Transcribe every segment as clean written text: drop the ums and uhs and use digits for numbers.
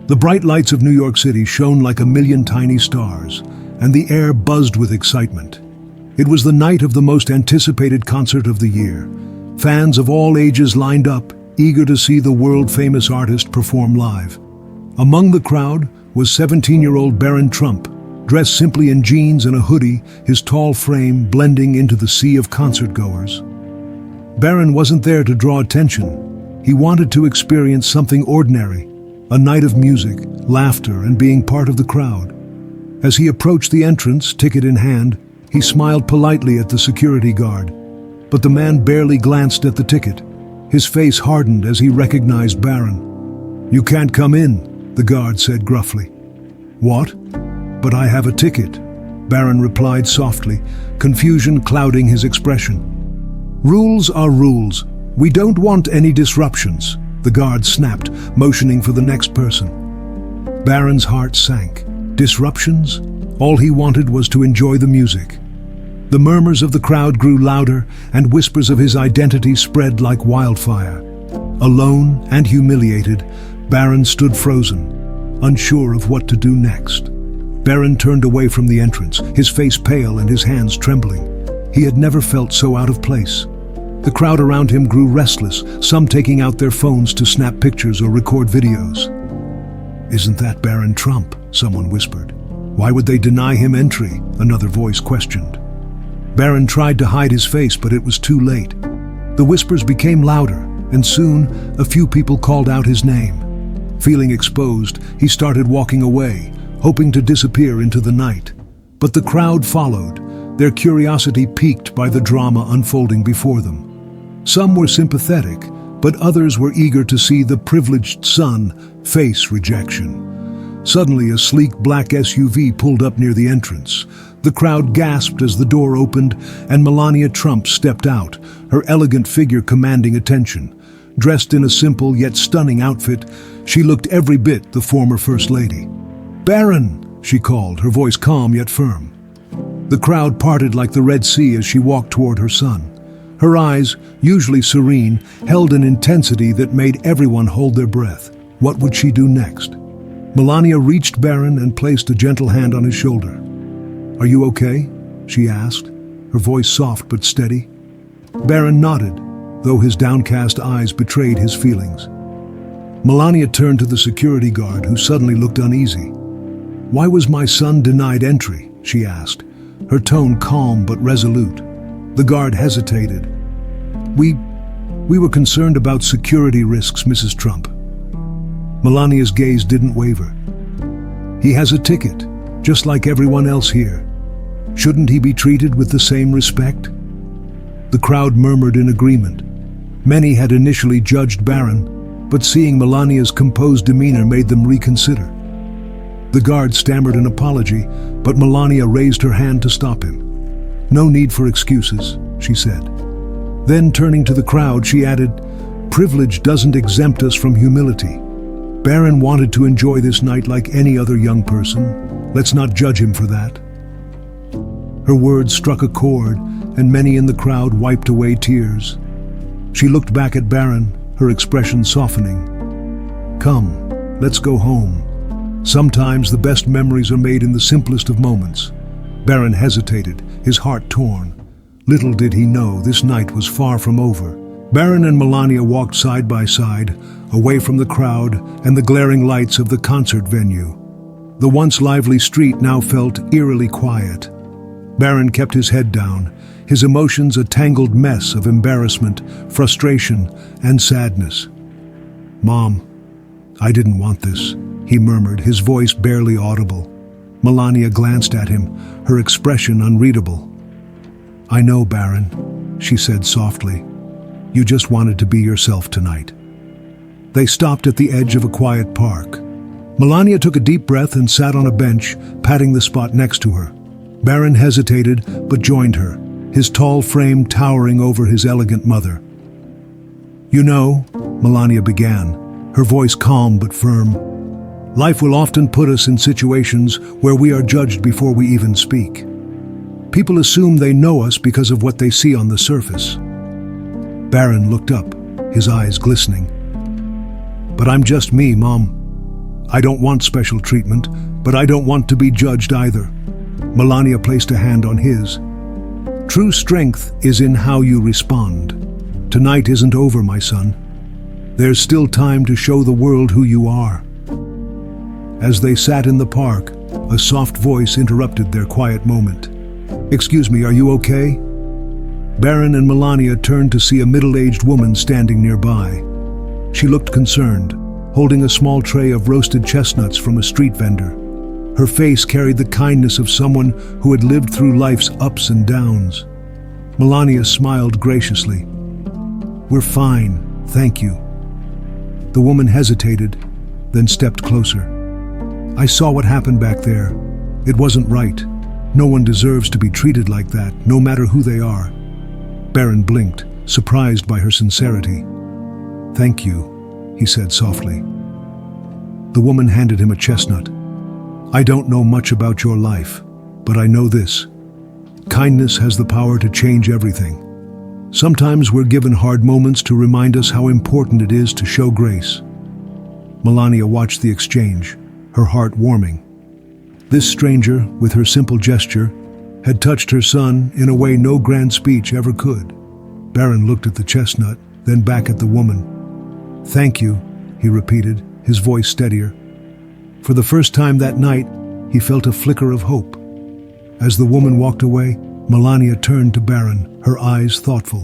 The bright lights of New York City shone like a million tiny stars, and the air buzzed with excitement. It was the night of the most anticipated concert of the year. Fans of all ages lined up, eager to see the world-famous artist perform live. Among the crowd was 17-year-old Barron Trump, dressed simply in jeans and a hoodie, his tall frame blending into the sea of concertgoers. Barron wasn't there to draw attention. He wanted to experience something ordinary, a night of music, laughter, and being part of the crowd. As he approached the entrance, ticket in hand, he smiled politely at the security guard. But the man barely glanced at the ticket. His face hardened as he recognized Barron. "You can't come in," the guard said gruffly. "What? But I have a ticket," Barron replied softly, confusion clouding his expression. "Rules are rules. We don't want any disruptions," the guard snapped, motioning for the next person. Barron's heart sank. Disruptions? All he wanted was to enjoy the music. The murmurs of the crowd grew louder, and whispers of his identity spread like wildfire. Alone and humiliated, Barron stood frozen, unsure of what to do next. Barron turned away from the entrance, his face pale and his hands trembling. He had never felt so out of place. The crowd around him grew restless, some taking out their phones to snap pictures or record videos. "Isn't that Barron Trump?" someone whispered. "Why would they deny him entry?" another voice questioned. Barron tried to hide his face, but it was too late. The whispers became louder, and soon a few people called out his name. Feeling exposed, he started walking away, hoping to disappear into the night. But the crowd followed, their curiosity piqued by the drama unfolding before them. Some were sympathetic, but others were eager to see the privileged son face rejection. Suddenly, a sleek black SUV pulled up near the entrance. The crowd gasped as the door opened, and Melania Trump stepped out, her elegant figure commanding attention. Dressed in a simple yet stunning outfit, she looked every bit the former First Lady. "Barron!" she called, her voice calm yet firm. The crowd parted like the Red Sea as she walked toward her son. Her eyes, usually serene, held an intensity that made everyone hold their breath. What would she do next? Melania reached Barron and placed a gentle hand on his shoulder. "Are you okay?" she asked, her voice soft but steady. Barron nodded, though his downcast eyes betrayed his feelings. Melania turned to the security guard, who suddenly looked uneasy. "Why was my son denied entry?" she asked, her tone calm but resolute. The guard hesitated. We were concerned about security risks, Mrs. Trump." Melania's gaze didn't waver. "He has a ticket, just like everyone else here. Shouldn't he be treated with the same respect?" The crowd murmured in agreement. Many had initially judged Barron, but seeing Melania's composed demeanor made them reconsider. The guard stammered an apology, but Melania raised her hand to stop him. "No need for excuses," she said. Then, turning to the crowd, she added, "Privilege doesn't exempt us from humility. Barron wanted to enjoy this night like any other young person. Let's not judge him for that." Her words struck a chord, and many in the crowd wiped away tears. She looked back at Barron, her expression softening. "Come, let's go home. Sometimes the best memories are made in the simplest of moments." Barron hesitated, his heart torn. Little did he know this night was far from over. Barron and Melania walked side by side, away from the crowd and the glaring lights of the concert venue. The once lively street now felt eerily quiet. Barron kept his head down, his emotions a tangled mess of embarrassment, frustration, and sadness. "Mom, I didn't want this," he murmured, his voice barely audible. Melania glanced at him, her expression unreadable. "I know, Barron," she said softly. "You just wanted to be yourself tonight." They stopped at the edge of a quiet park. Melania took a deep breath and sat on a bench, patting the spot next to her. Barron hesitated, but joined her, his tall frame towering over his elegant mother. "You know," Melania began, her voice calm but firm, "life will often put us in situations where we are judged before we even speak. People assume they know us because of what they see on the surface." Barron looked up, his eyes glistening. "But I'm just me, Mom. I don't want special treatment, but I don't want to be judged either. Melania placed a hand on his. True strength is in how you respond. Tonight isn't over, my son. There's still time to show the world who you are. As they sat in the park, a soft voice interrupted their quiet moment. Excuse me, are you okay? Barron and Melania turned to see a middle-aged woman standing nearby. She looked concerned, holding a small tray of roasted chestnuts from a street vendor. Her face carried the kindness of someone who had lived through life's ups and downs. Melania smiled graciously. We're fine, thank you. The woman hesitated, then stepped closer. I saw what happened back there. It wasn't right. No one deserves to be treated like that, no matter who they are. Barron blinked, surprised by her sincerity. Thank you, he said softly. The woman handed him a chestnut. I don't know much about your life, but I know this. Kindness has the power to change everything. Sometimes we're given hard moments to remind us how important it is to show grace. Melania watched the exchange, her heart warming. This stranger, with her simple gesture, had touched her son in a way no grand speech ever could. Barron looked at the chestnut, then back at the woman. Thank you, he repeated, his voice steadier. For the first time that night, he felt a flicker of hope. As the woman walked away, Melania turned to Barron, her eyes thoughtful.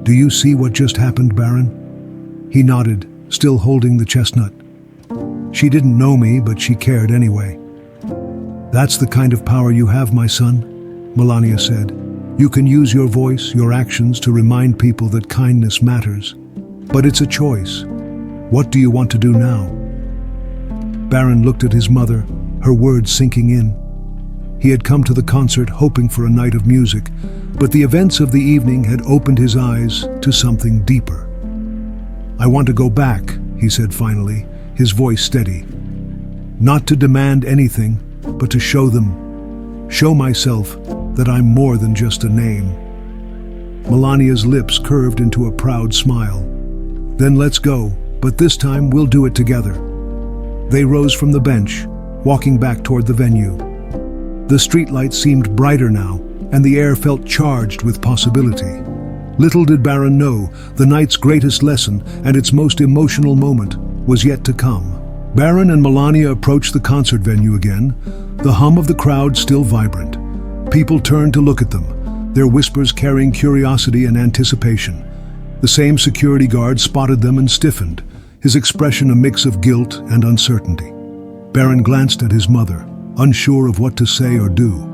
Do you see what just happened, Barron? He nodded, still holding the chestnut. She didn't know me, but she cared anyway. That's the kind of power you have, my son, Melania said. You can use your voice, your actions to remind people that kindness matters. But it's a choice. What do you want to do now? Barron looked at his mother, her words sinking in. He had come to the concert hoping for a night of music, but the events of the evening had opened his eyes to something deeper. I want to go back, he said finally, his voice steady. Not to demand anything, but to show them, show myself that I'm more than just a name. Melania's lips curved into a proud smile. Then let's go, but this time we'll do it together. They rose from the bench, walking back toward the venue. The streetlights seemed brighter now, and the air felt charged with possibility. Little did Barron know, the night's greatest lesson and its most emotional moment was yet to come. Barron and Melania approached the concert venue again, the hum of the crowd still vibrant. People turned to look at them, their whispers carrying curiosity and anticipation. The same security guard spotted them and stiffened, his expression a mix of guilt and uncertainty. Barron glanced at his mother, unsure of what to say or do.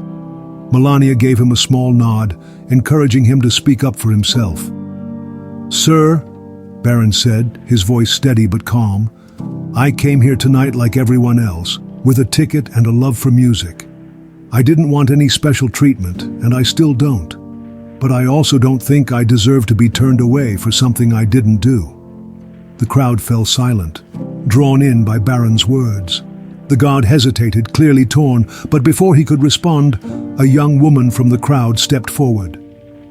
Melania gave him a small nod, encouraging him to speak up for himself. Sir, Barron said, his voice steady but calm, I came here tonight like everyone else, with a ticket and a love for music. I didn't want any special treatment, and I still don't. But I also don't think I deserve to be turned away for something I didn't do. The crowd fell silent, drawn in by Barron's words. The guard hesitated, clearly torn, but before he could respond, a young woman from the crowd stepped forward.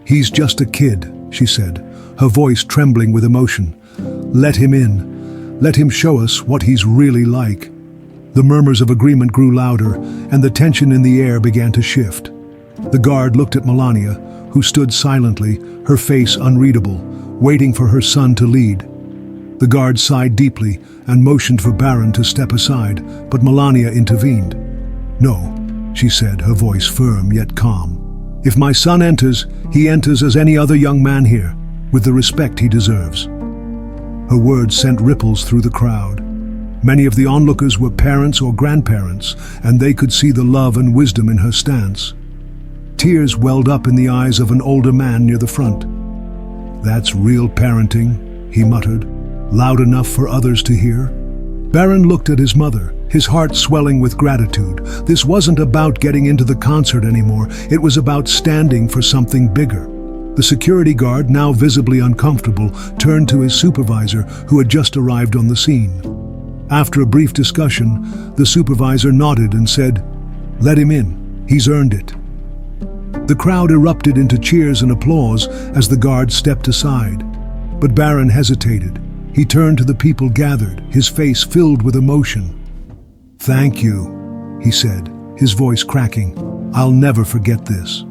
He's just a kid, she said, her voice trembling with emotion. Let him in. Let him show us what he's really like. The murmurs of agreement grew louder, and the tension in the air began to shift. The guard looked at Melania, who stood silently, her face unreadable, waiting for her son to lead. The guard sighed deeply and motioned for Barron to step aside, but Melania intervened. No, she said, her voice firm yet calm. If my son enters, he enters as any other young man here, with the respect he deserves. Her words sent ripples through the crowd. Many of the onlookers were parents or grandparents, and they could see the love and wisdom in her stance. Tears welled up in the eyes of an older man near the front. That's real parenting, he muttered, loud enough for others to hear. Barron looked at his mother, his heart swelling with gratitude. This wasn't about getting into the concert anymore, it was about standing for something bigger. The security guard, now visibly uncomfortable, turned to his supervisor, who had just arrived on the scene. After a brief discussion, the supervisor nodded and said, "Let him in. He's earned it." The crowd erupted into cheers and applause as the guard stepped aside. But Barron hesitated. He turned to the people gathered, his face filled with emotion. "Thank you," he said, his voice cracking. "I'll never forget this."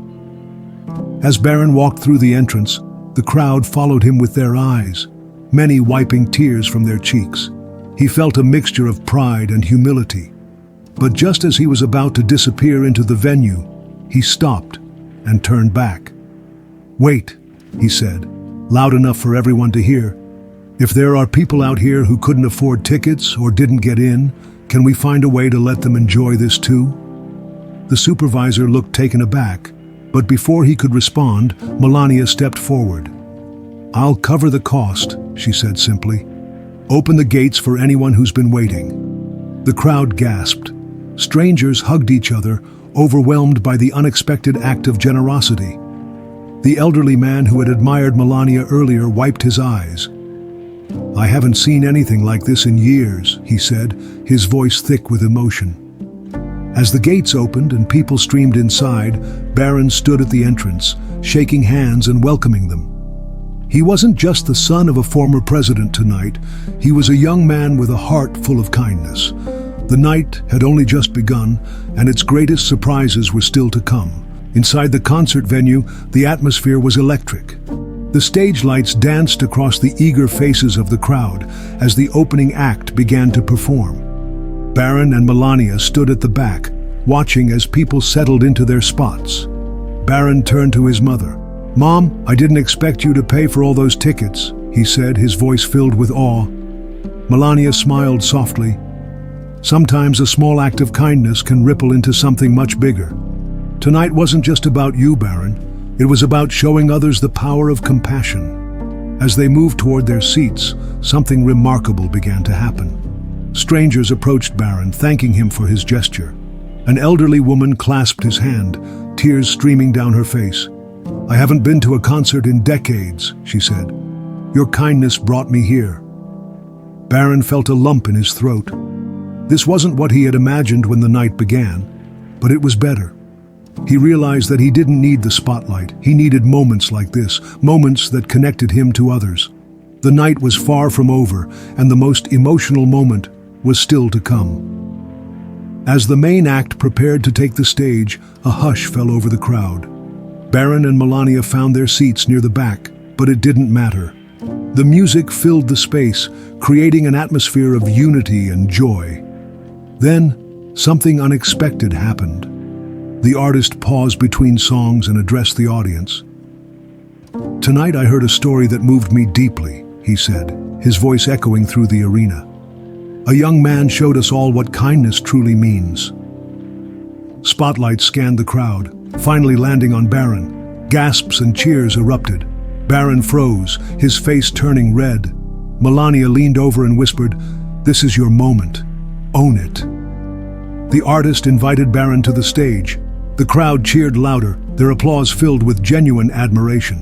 As Barron walked through the entrance, the crowd followed him with their eyes, many wiping tears from their cheeks. He felt a mixture of pride and humility. But just as he was about to disappear into the venue, he stopped and turned back. "Wait," he said, loud enough for everyone to hear. "If there are people out here who couldn't afford tickets or didn't get in, can we find a way to let them enjoy this too?" The supervisor looked taken aback, but before he could respond, Melania stepped forward. "I'll cover the cost," she said simply. "Open the gates for anyone who's been waiting." The crowd gasped. Strangers hugged each other, overwhelmed by the unexpected act of generosity. The elderly man who had admired Melania earlier wiped his eyes. "I haven't seen anything like this in years," he said, his voice thick with emotion. As the gates opened and people streamed inside, Barron stood at the entrance, shaking hands and welcoming them. He wasn't just the son of a former president tonight, he was a young man with a heart full of kindness. The night had only just begun, and its greatest surprises were still to come. Inside the concert venue, the atmosphere was electric. The stage lights danced across the eager faces of the crowd as the opening act began to perform. Barron and Melania stood at the back, watching as people settled into their spots. Barron turned to his mother. "Mom, I didn't expect you to pay for all those tickets," he said, his voice filled with awe. Melania smiled softly. "Sometimes a small act of kindness can ripple into something much bigger. Tonight wasn't just about you, Barron. It was about showing others the power of compassion." As they moved toward their seats, something remarkable began to happen. Strangers approached Barron, thanking him for his gesture. An elderly woman clasped his hand, tears streaming down her face. "I haven't been to a concert in decades," she said. "Your kindness brought me here." Barron felt a lump in his throat. This wasn't what he had imagined when the night began, but it was better. He realized that he didn't need the spotlight. He needed moments like this, moments that connected him to others. The night was far from over, and the most emotional moment was still to come. As the main act prepared to take the stage, a hush fell over the crowd. Barron and Melania found their seats near the back, but it didn't matter. The music filled the space, creating an atmosphere of unity and joy. Then, something unexpected happened. The artist paused between songs and addressed the audience. "Tonight I heard a story that moved me deeply," he said, his voice echoing through the arena. "A young man showed us all what kindness truly means." Spotlights scanned the crowd, finally landing on Barron. Gasps and cheers erupted. Barron froze, his face turning red. Melania leaned over and whispered, "This is your moment. Own it." The artist invited Barron to the stage. The crowd cheered louder, their applause filled with genuine admiration.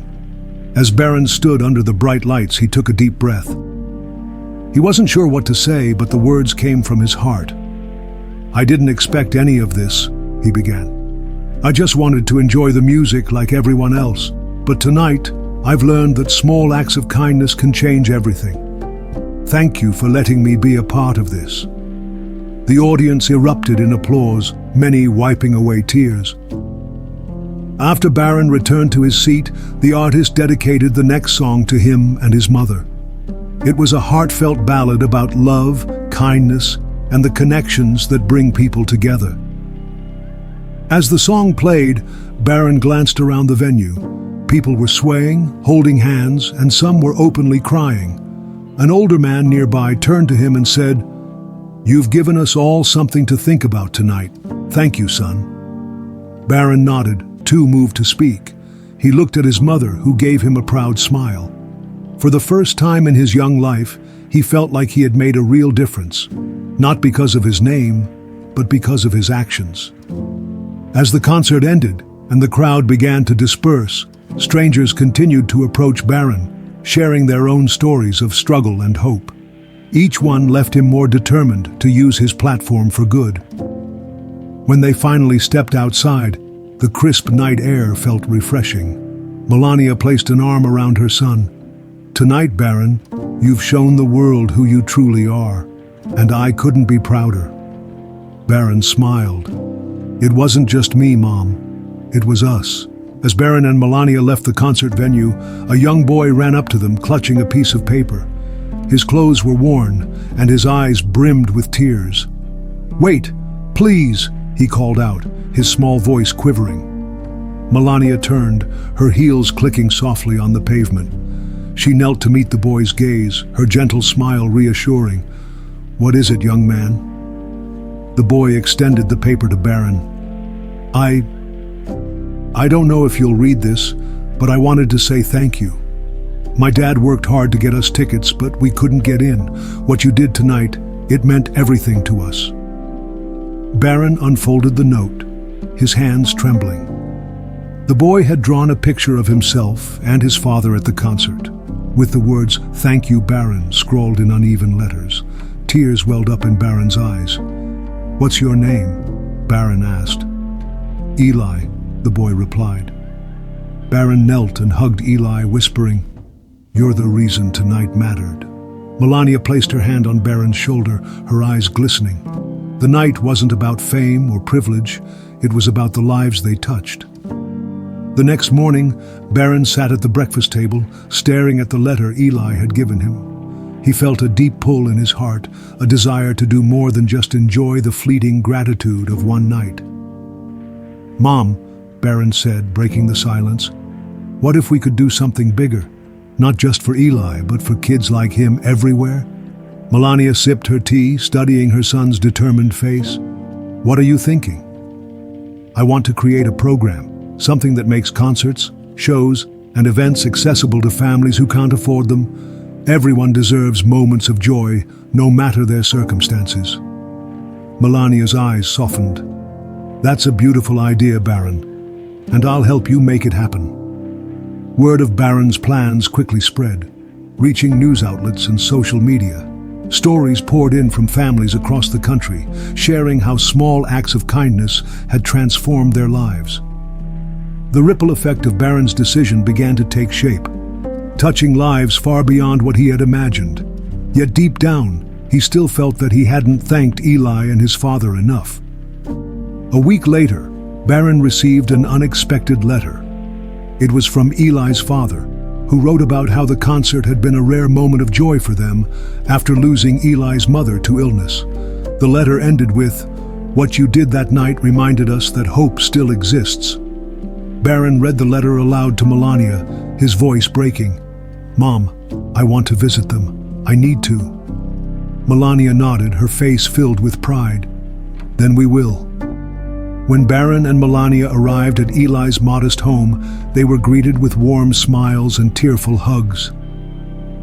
As Barron stood under the bright lights, he took a deep breath. He wasn't sure what to say, but the words came from his heart. "I didn't expect any of this," he began. "I just wanted to enjoy the music like everyone else. But tonight, I've learned that small acts of kindness can change everything. Thank you for letting me be a part of this." The audience erupted in applause, many wiping away tears. After Barron returned to his seat, the artist dedicated the next song to him and his mother. It was a heartfelt ballad about love, kindness, and the connections that bring people together. As the song played, Barron glanced around the venue. People were swaying, holding hands, and some were openly crying. An older man nearby turned to him and said, "You've given us all something to think about tonight. Thank you, son." Barron nodded, too moved to speak. He looked at his mother, who gave him a proud smile. For the first time in his young life, he felt like he had made a real difference, not because of his name, but because of his actions. As the concert ended and the crowd began to disperse, strangers continued to approach Barron, sharing their own stories of struggle and hope. Each one left him more determined to use his platform for good. When they finally stepped outside, the crisp night air felt refreshing. Melania placed an arm around her son. "Tonight, Barron, you've shown the world who you truly are, and I couldn't be prouder." Barron smiled. It wasn't just me, Mom. It was us. As Barron and Melania left the concert venue, a young boy ran up to them, clutching a piece of paper. His clothes were worn, and his eyes brimmed with tears. "Wait, please," he called out, his small voice quivering. Melania turned, her heels clicking softly on the pavement. She knelt to meet the boy's gaze, her gentle smile reassuring. "What is it, young man?" The boy extended the paper to Barron. I don't know if you'll read this, but I wanted to say thank you. My dad worked hard to get us tickets, but we couldn't get in. What you did tonight, it meant everything to us." Barron unfolded the note, his hands trembling. The boy had drawn a picture of himself and his father at the concert, with the words, "Thank you, Barron," scrawled in uneven letters. Tears welled up in Barron's eyes. "What's your name?" Barron asked. "Eli," the boy replied. Barron knelt and hugged Eli, whispering, "You're the reason tonight mattered." Melania placed her hand on Barron's shoulder, her eyes glistening. The night wasn't about fame or privilege, it was about the lives they touched. The next morning, Barron sat at the breakfast table, staring at the letter Eli had given him. He felt a deep pull in his heart, a desire to do more than just enjoy the fleeting gratitude of one night. "Mom," Barron said, breaking the silence, "what if we could do something bigger? Not just for Eli, but for kids like him everywhere?" Melania sipped her tea, studying her son's determined face. "What are you thinking?" "I want to create a program, something that makes concerts, shows, and events accessible to families who can't afford them. Everyone deserves moments of joy, no matter their circumstances." Melania's eyes softened. "That's a beautiful idea, Barron, and I'll help you make it happen." Word of Barron's plans quickly spread, reaching news outlets and social media. Stories poured in from families across the country, sharing how small acts of kindness had transformed their lives. The ripple effect of Barron's decision began to take shape, touching lives far beyond what he had imagined. Yet deep down, he still felt that he hadn't thanked Eli and his father enough. A week later, Barron received an unexpected letter. It was from Eli's father, who wrote about how the concert had been a rare moment of joy for them after losing Eli's mother to illness. The letter ended with, "What you did that night reminded us that hope still exists." Barron read the letter aloud to Melania, his voice breaking. "Mom, I want to visit them. I need to." Melania nodded, her face filled with pride. "Then we will." When Barron and Melania arrived at Eli's modest home, they were greeted with warm smiles and tearful hugs.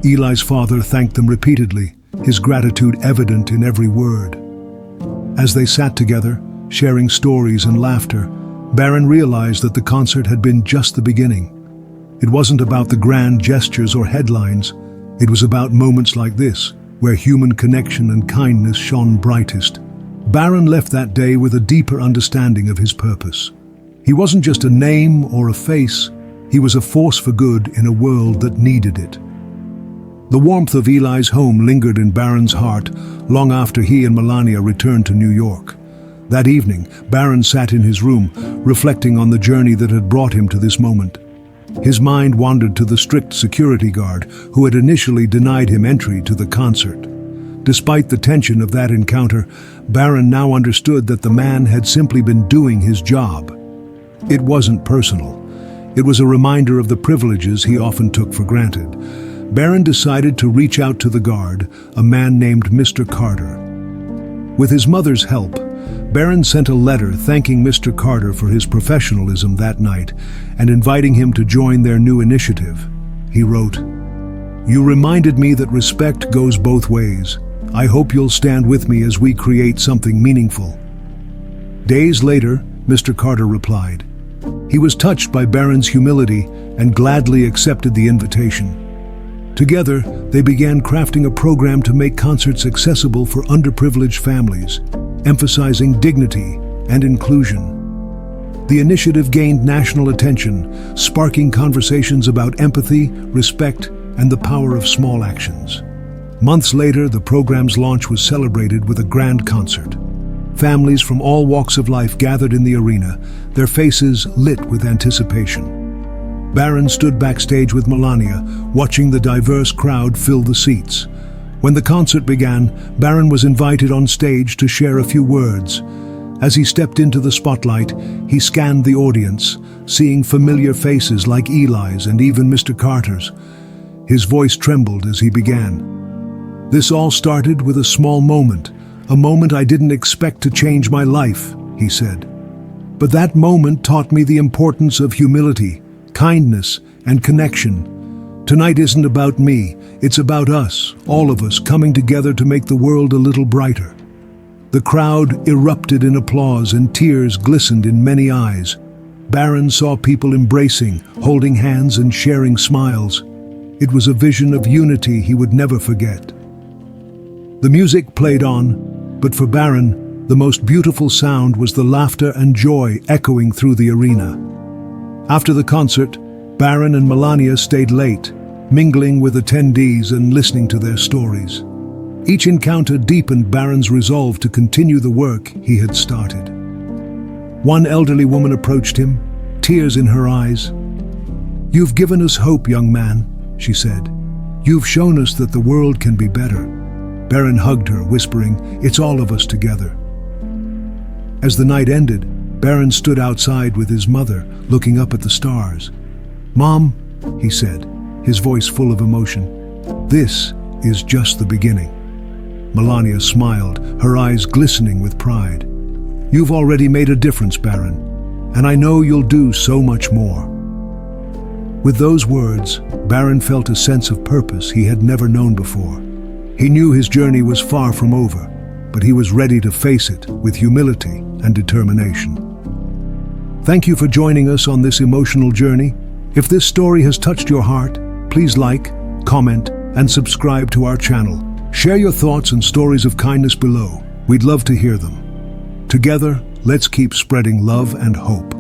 Eli's father thanked them repeatedly, his gratitude evident in every word. As they sat together, sharing stories and laughter, Barron realized that the concert had been just the beginning. It wasn't about the grand gestures or headlines. It was about moments like this, where human connection and kindness shone brightest. Barron left that day with a deeper understanding of his purpose. He wasn't just a name or a face, he was a force for good in a world that needed it. The warmth of Eli's home lingered in Barron's heart long after he and Melania returned to New York. That evening, Barron sat in his room, reflecting on the journey that had brought him to this moment. His mind wandered to the strict security guard who had initially denied him entry to the concert. Despite the tension of that encounter, Barron now understood that the man had simply been doing his job. It wasn't personal. It was a reminder of the privileges he often took for granted. Barron decided to reach out to the guard, a man named Mr. Carter. With his mother's help, Barron sent a letter thanking Mr. Carter for his professionalism that night and inviting him to join their new initiative. He wrote, "You reminded me that respect goes both ways. I hope you'll stand with me as we create something meaningful." Days later, Mr. Carter replied. He was touched by Barron's humility and gladly accepted the invitation. Together, they began crafting a program to make concerts accessible for underprivileged families, emphasizing dignity and inclusion. The initiative gained national attention, sparking conversations about empathy, respect, and the power of small actions. Months later, the program's launch was celebrated with a grand concert. Families from all walks of life gathered in the arena, their faces lit with anticipation. Barron stood backstage with Melania, watching the diverse crowd fill the seats. When the concert began, Barron was invited on stage to share a few words. As he stepped into the spotlight, he scanned the audience, seeing familiar faces like Eli's and even Mr. Carter's. His voice trembled as he began. "This all started with a small moment, a moment I didn't expect to change my life," he said. "But that moment taught me the importance of humility, kindness, and connection. Tonight isn't about me, it's about us, all of us, coming together to make the world a little brighter." The crowd erupted in applause and tears glistened in many eyes. Barron saw people embracing, holding hands and sharing smiles. It was a vision of unity he would never forget. The music played on, but for Barron, the most beautiful sound was the laughter and joy echoing through the arena. After the concert, Barron and Melania stayed late, mingling with attendees and listening to their stories. Each encounter deepened Barron's resolve to continue the work he had started. One elderly woman approached him, tears in her eyes. "You've given us hope, young man," she said. "You've shown us that the world can be better." Barron hugged her, whispering, "It's all of us together." As the night ended, Barron stood outside with his mother, looking up at the stars. "Mom," he said, his voice full of emotion, "this is just the beginning." Melania smiled, her eyes glistening with pride. "You've already made a difference, Barron, and I know you'll do so much more." With those words, Barron felt a sense of purpose he had never known before. He knew his journey was far from over, but he was ready to face it with humility and determination. Thank you for joining us on this emotional journey. If this story has touched your heart, please like, comment, and subscribe to our channel. Share your thoughts and stories of kindness below. We'd love to hear them. Together, let's keep spreading love and hope.